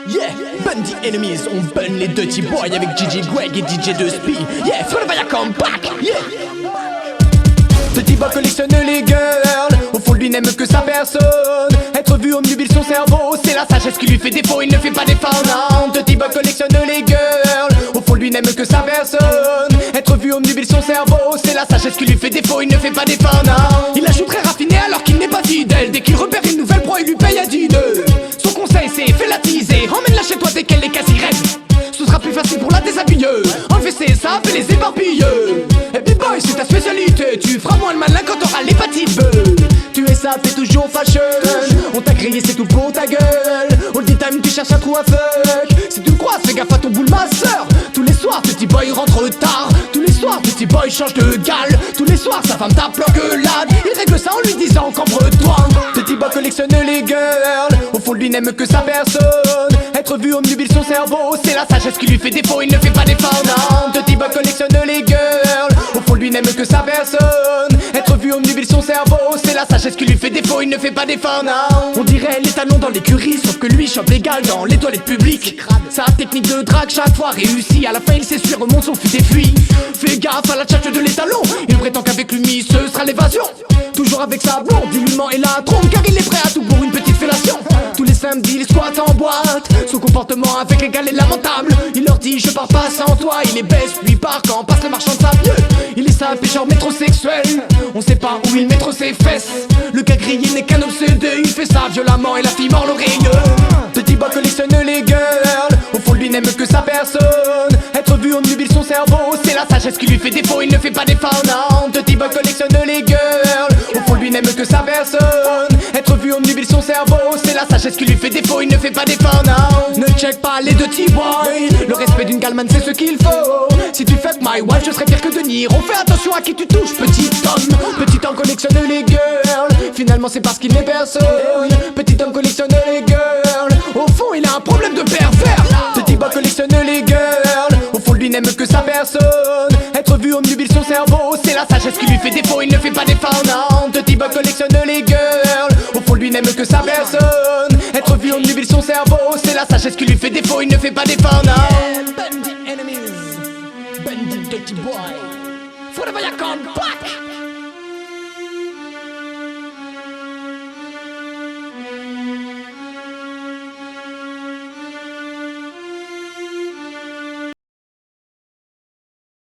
Yeah, Bundy Enemies, on bun les Dirty Boys avec DJ Greg et DJ 2Spi. Yeah, Forever come back, yeah. Petit boy collectionne les girls, au fond lui n'aime que sa personne. Être vu omnubile son cerveau, c'est la sagesse qui lui fait défaut, il ne fait pas d'effort, non. Petit boy collectionne les girls, au fond lui n'aime que sa personne. Être vu omnubile son cerveau, c'est la sagesse qui lui fait défaut, il ne fait pas d'effort, non. Il ajoute très raffiné alors qu'il n'est pas fidèle. Dès qu'il repère une nouvelle proie, il lui paye à 10 nœuds. Son conseil c'est fais-la teaser, emmène-la chez toi dès qu'elle est quasi raide. Ce sera plus facile pour la déshabiller. Enlever ses ça fait les éparpiller. Et puis boy c'est ta spécialité, tu feras moins le malin quand t'auras l'hépatite B. Tu es ça, t'es toujours fâcheuse. On t'a grillé, c'est tout pour ta gueule. All the time tu cherches un trou à fuck. Si tu le croises, fais gaffe à ton boule ma soeur. Tous les soirs, petit boy rentre tard. Tous les soirs, petit boy change de gale. Tous les soirs, sa femme tape l'engueulade. Il règle ça en lui disant cambre-toi. Petit boy collectionne les girls, au fond lui n'aime que sa personne. Être vu omnubile son cerveau, c'est la sagesse qui lui fait défaut, il ne fait pas d'effort, non. Petit boy collectionne les girls, au fond lui n'aime que sa personne. Être vu omnubile son cerveau, c'est la sagesse qui lui fait défaut, il ne fait pas d'effort, non. On dirait les talons dans l'écurie, sauf que lui chante légal dans les toilettes publiques. Sa technique de drague chaque fois réussit, à la fin il s'essuie, remonte son fut et fuit. Fais gaffe à la tchatche de l'étalon, il prétend qu'avec lui ce sera l'évasion. Toujours avec sa blonde, il ment et la trompe, car il est prêt à tout pour une petite fellation. Tous les samedis, il squatte en boîte. Son comportement avec les gars est lamentable. Il leur dit je pars pas sans toi. Il les baisse puis part quand passe le marchand de sa vieux. Il est sale pêcheur métrosexuel. On sait pas où il met trop ses fesses. Le gars grillé n'est qu'un obsédé. Il fait ça violemment et la fille mord l'oreille. Petit boy collectionne les girls, au fond lui n'aime que sa personne. Être vu omnubile son cerveau, c'est la sagesse qui lui fait défaut, il ne fait pas d'effort, non. Petit boy collectionne les girls, au fond lui n'aime que sa personne. Être vu omnubile son cerveau, c'est la sagesse qui lui fait défaut, il ne fait pas d'effort, non. Ne check pas les Dirty Boys, le respect d'une galman c'est ce qu'il faut. Si tu fuck my wife, je serais pire que de Niro. Fais attention à qui tu touches, petit homme. Petit homme collectionne les girls, finalement c'est parce qu'il n'est personne. Petit homme collectionne les girls, au fond il a un problème de pervers. Petit boy collectionne les girls, au fond lui n'aime que sa personne. Être vu omnubile son cerveau, c'est la sagesse qui lui fait défaut, il ne fait pas d'effort, non. Petit boy collectionne les girls, au fond lui n'aime que sa personne. Être vu omnubile son cerveau, c'est la sagesse qui lui fait défaut, il ne fait pas d'effort, non. Bundy Enemies, Bundy Dirty Boy, Forever come back.